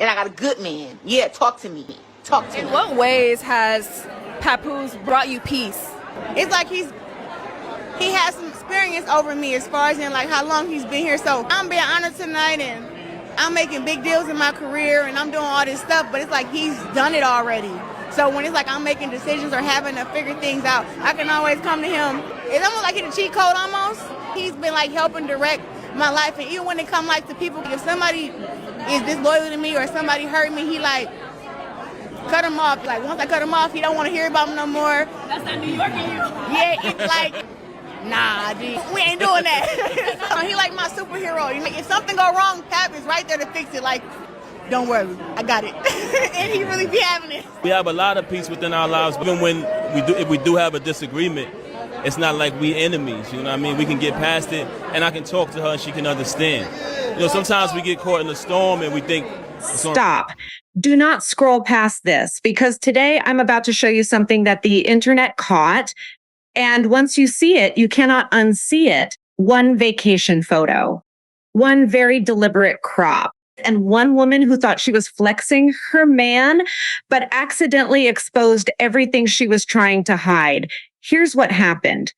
And I got a good man. Yeah, talk to me. Talk to me. In what ways has Papoose brought you peace? It's like he has some experience over me as far as in like how long he's been here. So I'm being honored tonight and I'm making big deals in my career and I'm doing all this stuff, but it's like he's done it already. So when it's like I'm making decisions or having to figure things out, I can always come to him. It's almost like he's a cheat code almost. He's been like helping direct my life, and even when it comes like to people, if somebody is disloyal to me or somebody hurt me, he like cut him off. Like once I cut him off, he don't want to hear about me no more. That's not New York in you. Yeah, it's like, nah, dude, we ain't doing that. He like my superhero. If something go wrong, Pap is right there to fix it. Like, don't worry, I got it. And he really be having it. We have a lot of peace within our lives, even when if we do have a disagreement. It's not like we enemies, you know what I mean? We can get past it, and I can talk to her, and she can understand. You know, sometimes we get caught in a storm, and we think... Stop. Do not scroll past this, because today I'm about to show you something that the internet caught, and once you see it, you cannot unsee it. One vacation photo, one very deliberate crop, and one woman who thought she was flexing her man, but accidentally exposed everything she was trying to hide. Here's what happened.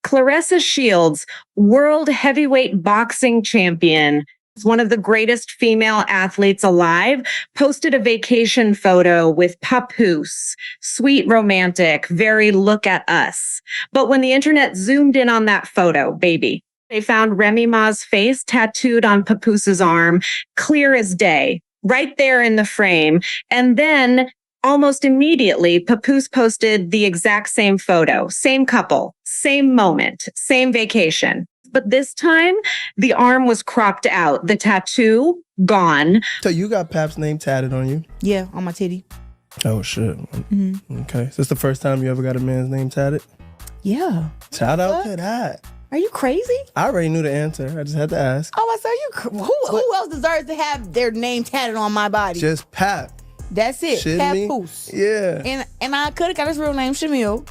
Claressa Shields, world heavyweight boxing champion, one of the greatest female athletes alive, posted a vacation photo with Papoose, sweet, romantic, very look at us. But when the internet zoomed in on that photo, baby, they found Remy Ma's face tattooed on Papoose's arm, clear as day, right there in the frame. And then almost immediately, Papoose posted the exact same photo, same couple, same moment, same vacation. But this time, the arm was cropped out, the tattoo gone. So you got Pap's name tatted on you? Yeah, on my titty. Oh, shit. Mm-hmm. Okay. So this the first time you ever got a man's name tatted? Yeah. Shout out to that. Are you crazy? I already knew the answer. I just had to ask. Oh, I said who else deserves to have their name tatted on my body? Just Pap. That's it. Shimmy. Papoose. Yeah. And I could have got his real name, Shamil,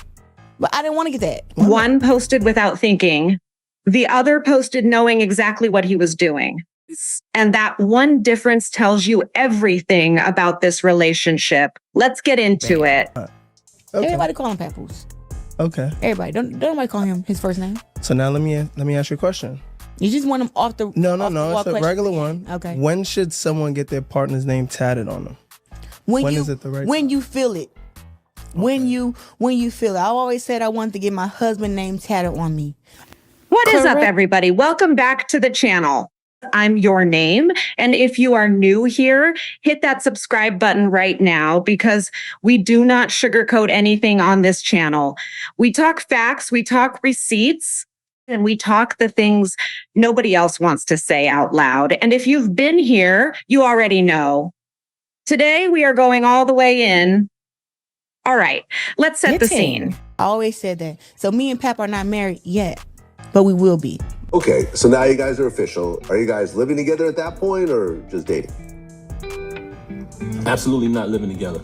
but I didn't want to get that. One posted without thinking. The other posted knowing exactly what he was doing. And that one difference tells you everything about this relationship. Let's get into it. Okay. Everybody call him Papoose. Okay. Everybody. Don't nobody call him his first name. So now let me ask you a question. You just want him off the No. off the It's a regular one. Okay. When should someone get their partner's name tatted on them? When is it the right when time? you feel it. When you feel it. I always said I wanted to get my husband's name tatted on me. What is up, everybody? Welcome back to the channel. I'm Your Name. And if you are new here, hit that subscribe button right now, because we do not sugarcoat anything on this channel. We talk facts, we talk receipts, and we talk the things nobody else wants to say out loud. And if you've been here, you already know. Today, we are going all the way in. All right, let's set the scene. I always said that. So me and Pap are not married yet, but we will be. Okay, so now you guys are official. Are you guys living together at that point or just dating? Absolutely not living together.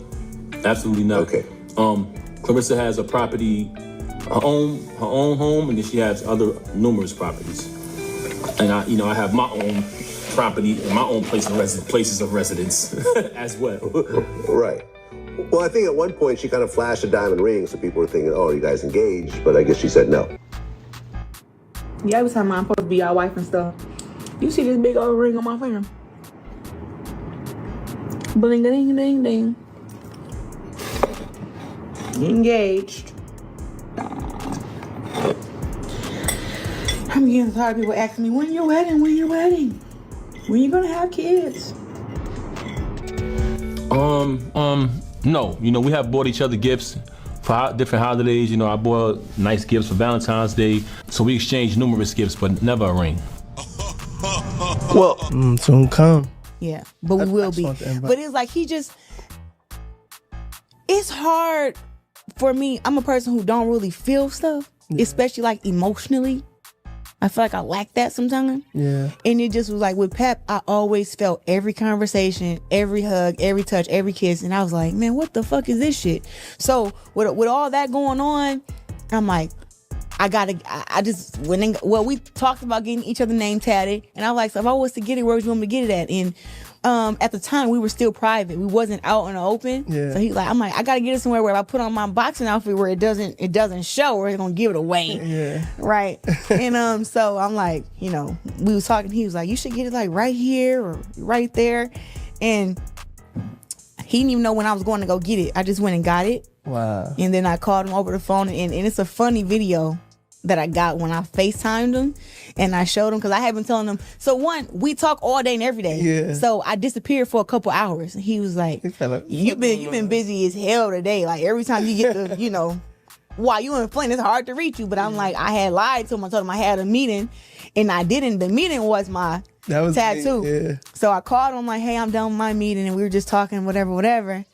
Absolutely not. Okay. Claressa has a property, her own home, and then she has other numerous properties. And I have my own property and my own places of residence as well. Right. Well, I think at one point she kind of flashed a diamond ring, so people were thinking, oh, are you guys engaged? But I guess she said no. Yeah, every time I'm supposed to be our wife and stuff. You see this big old ring on my finger? Bling, ding, ding, ding. Engaged. I'm getting tired of people asking me, when your wedding? When your wedding? When you gonna have kids? No. We have bought each other gifts for different holidays. I bought nice gifts for Valentine's Day. So we exchanged numerous gifts, but never a ring. Well, soon come. Yeah, but we will be. But it's like it's hard for me. I'm a person who don't really feel stuff, especially like emotionally. I feel like I lack that sometimes. Yeah. And it just was like with Pep, I always felt every conversation, every hug, every touch, every kiss. And I was like, man, what the fuck is this shit? So with all that going on, I'm like, we talked about getting each other name tatted. And I was like, so if I was to get it, where would you want me to get it at? And at the time we were still private. We wasn't out in the open. Yeah. So I'm like, I gotta get it somewhere where if I put on my boxing outfit where it doesn't show, or it's gonna give it away. Yeah. Right. And so I'm like, we was talking, he was like, you should get it like right here or right there. And he didn't even know when I was going to go get it. I just went and got it. Wow. And then I called him over the phone, and it's a funny video that I got when I FaceTimed him and I showed him, because I had been telling him. So one, we talk all day and every day. Yeah. So I disappeared for a couple hours, and he was like, you've been busy as hell today. Like every time you get to, while you in Flint, it's hard to reach you. But I'm like, I had lied to him. I told him I had a meeting, and I didn't. The meeting was my tattoo. Yeah. So I called him like, hey, I'm done with my meeting, and we were just talking, whatever.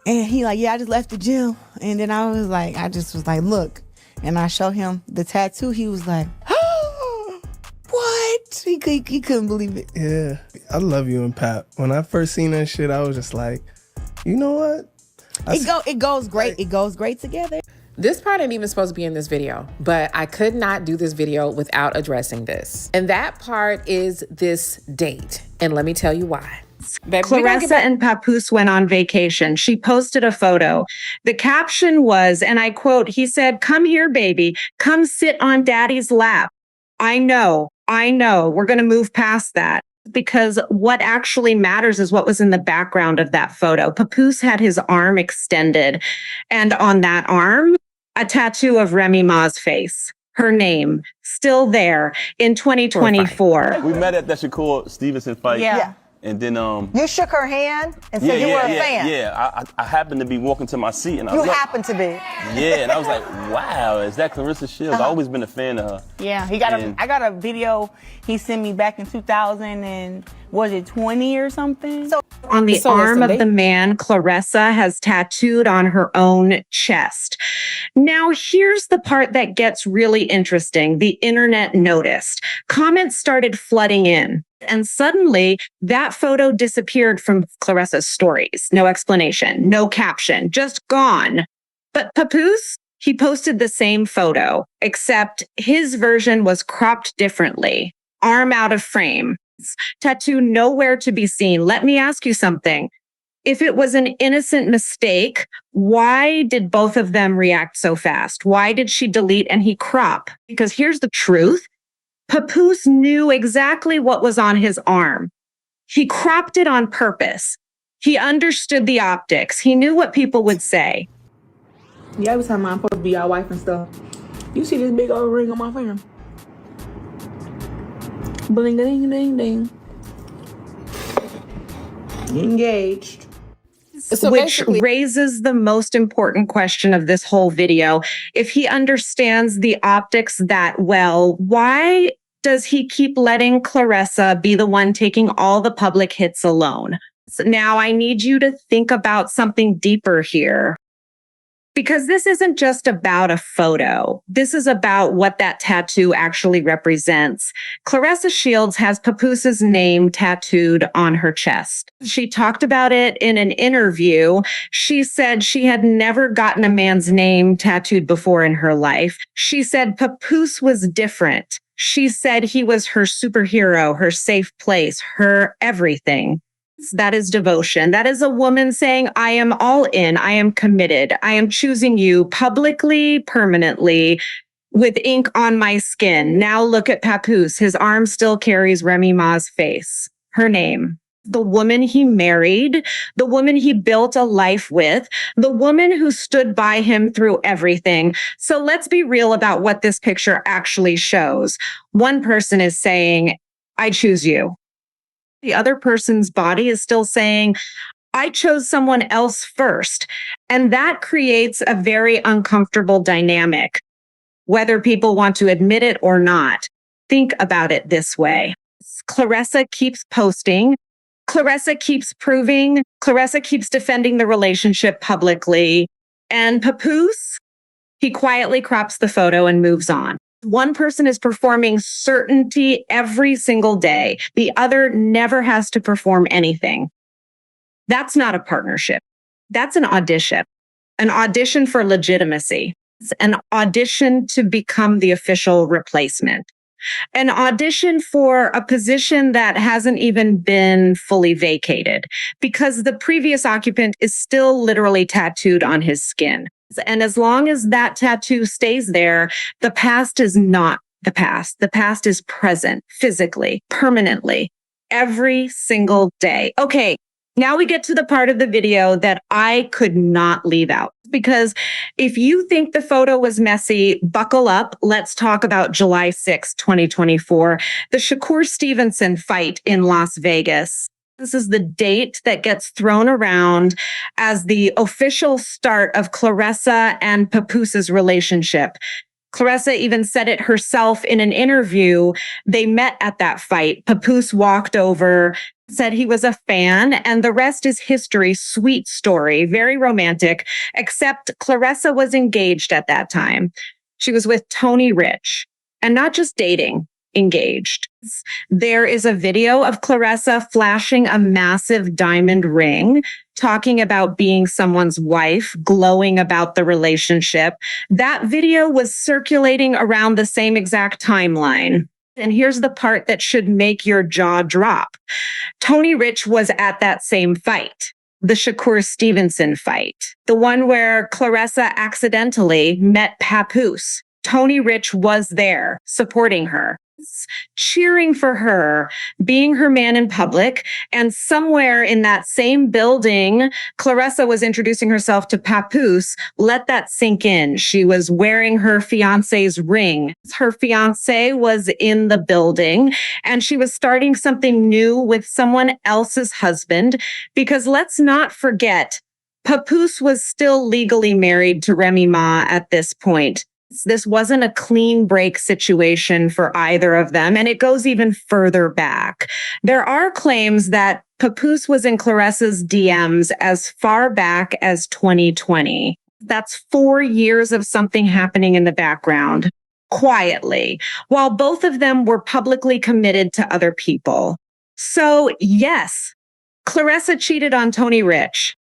And he like, yeah, I just left the gym. And then I just was like, look. And I showed him the tattoo. He was like, oh, what? He couldn't believe it. Yeah. I love you and Pap. When I first seen that shit, I was just like, you know what? It goes great. It goes great together. This part ain't even supposed to be in this video, but I could not do this video without addressing this. And that part is this date. And let me tell you why. Claressa and Papoose went on vacation. She posted a photo. The caption was, and I quote, he said, "Come here, baby. Come sit on daddy's lap." I know. We're going to move past that, because what actually matters is what was in the background of that photo. Papoose had his arm extended, and on that arm, a tattoo of Remy Ma's face. Her name, still there in 2024. We met at that Shakur Stevenson fight. Yeah. And then you shook her hand and said you were a fan. Yeah, I happened to be walking to my seat, and I was happened to be. Yeah, and I was like, wow, is that Claressa Shields? I've always been a fan of her. Yeah, I got a video he sent me back in 2000 and was it 20 or something? So on the arm of the man Claressa has tattooed on her own chest. Now, here's the part that gets really interesting. The internet noticed. Comments started flooding in. And suddenly, that photo disappeared from Claressa's stories. No explanation, no caption, just gone. But Papoose, he posted the same photo, except his version was cropped differently. Arm out of frame. Tattoo nowhere to be seen. Let me ask you something. If it was an innocent mistake, why did both of them react so fast? Why did she delete and he crop? Because here's the truth. Papoose knew exactly what was on his arm. He cropped it on purpose. He understood the optics. He knew what people would say. Yeah, every time I'm supposed to be your wife and stuff. You see this big old ring on my finger? Bling, ding, ding, ding. Engaged. So which raises the most important question of this whole video. If he understands the optics that well, why does he keep letting Claressa be the one taking all the public hits alone? So now I need you to think about something deeper here. Because this isn't just about a photo. This is about what that tattoo actually represents. Claressa Shields has Papoose's name tattooed on her chest. She talked about it in an interview. She said she had never gotten a man's name tattooed before in her life. She said Papoose was different. She said he was her superhero, her safe place, her everything. That is devotion. That is a woman saying, I am all in. I am committed. I am choosing you publicly, permanently, with ink on my skin. Now look at Papoose. His arm still carries Remy Ma's face, her name. The woman he married, the woman he built a life with, the woman who stood by him through everything. So let's be real about what this picture actually shows. One person is saying, I choose you. The other person's body is still saying, I chose someone else first. And that creates a very uncomfortable dynamic, whether people want to admit it or not. Think about it this way. Claressa keeps posting. Claressa keeps proving. Claressa keeps defending the relationship publicly. And Papoose, he quietly crops the photo and moves on. One person is performing certainty every single day. The other never has to perform anything. That's not a partnership. That's an audition for legitimacy. It's an audition to become the official replacement. an audition for a position that hasn't even been fully vacated because the previous occupant is still literally tattooed on his skin. And as long as that tattoo stays there, the past is not the past. The past is present physically, permanently, every single day. Okay. Now we get to the part of the video that I could not leave out because if you think the photo was messy, buckle up. Let's talk about July 6, 2024, the Shakur Stevenson fight in Las Vegas. This is the date that gets thrown around as the official start of Claressa and Papoose's relationship. Claressa even said it herself in an interview. They met at that fight. Papoose walked over, said he was a fan, and the rest is history. Sweet story, very romantic, except Claressa was engaged at that time. She was with Tony Rich, and not just dating, engaged. There is a video of Claressa flashing a massive diamond ring, talking about being someone's wife, glowing about the relationship. That video was circulating around the same exact timeline. And here's the part that should make your jaw drop. Tony Rich was at that same fight, the Shakur Stevenson fight, the one where Claressa accidentally met Papoose. Tony Rich was there supporting her, cheering for her, being her man in public. And somewhere in that same building, Claressa was introducing herself to Papoose. Let that sink in. She was wearing her fiance's ring. Her fiance was in the building and she was starting something new with someone else's husband because let's not forget, Papoose was still legally married to Remy Ma at this point. This wasn't a clean break situation for either of them, and it goes even further back. There are claims that Papoose was in Claressa's DMs as far back as 2020. That's 4 years of something happening in the background, quietly, while both of them were publicly committed to other people. So yes, Claressa cheated on Tony Rich,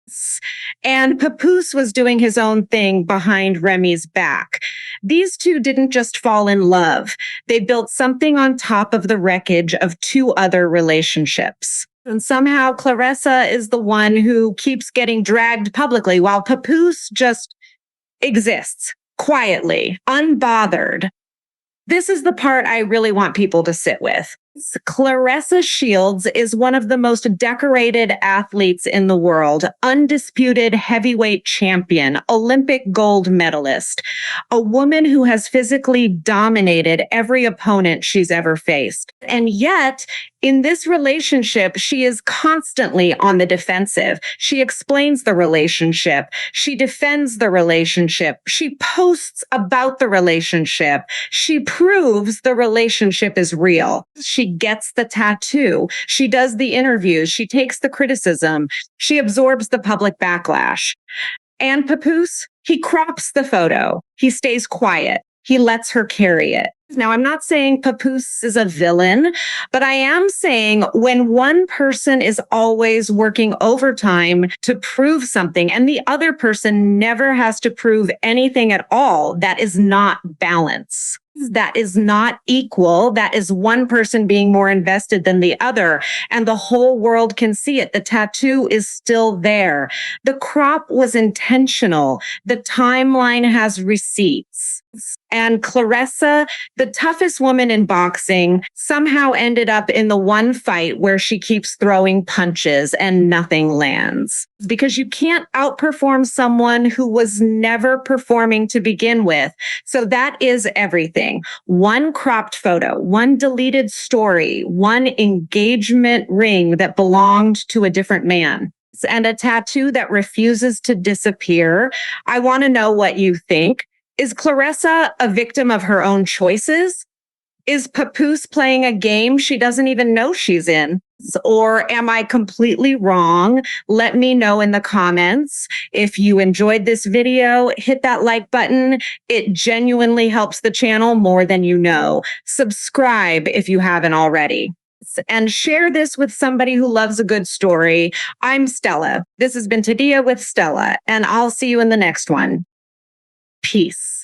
and Papoose was doing his own thing behind Remy's back. These two didn't just fall in love. They built something on top of the wreckage of 2 other relationships. And somehow Claressa is the one who keeps getting dragged publicly while Papoose just exists quietly, unbothered. This is the part I really want people to sit with. Claressa Shields is one of the most decorated athletes in the world, undisputed heavyweight champion, Olympic gold medalist, a woman who has physically dominated every opponent she's ever faced. And yet, in this relationship, she is constantly on the defensive. She explains the relationship. She defends the relationship. She posts about the relationship. She proves the relationship is real. She gets the tattoo. She does the interviews. She takes the criticism. She absorbs the public backlash. And Papoose, he crops the photo. He stays quiet. He lets her carry it. Now, I'm not saying Papoose is a villain, but I am saying when one person is always working overtime to prove something and the other person never has to prove anything at all, that is not balance. That is not equal. That is one person being more invested than the other. And the whole world can see it. The tattoo is still there. The crop was intentional. The timeline has receipts. And Claressa, the toughest woman in boxing, somehow ended up in the one fight where she keeps throwing punches and nothing lands. Because you can't outperform someone who was never performing to begin with. So that is everything. One cropped photo, one deleted story, one engagement ring that belonged to a different man, and a tattoo that refuses to disappear. I want to know what you think. Is Claressa a victim of her own choices? Is Papoose playing a game she doesn't even know she's in? Or am I completely wrong? Let me know in the comments. If you enjoyed this video, hit that like button. It genuinely helps the channel more than you know. Subscribe if you haven't already. And share this with somebody who loves a good story. I'm Stella. This has been Tadia with Stella, and I'll see you in the next one. Peace.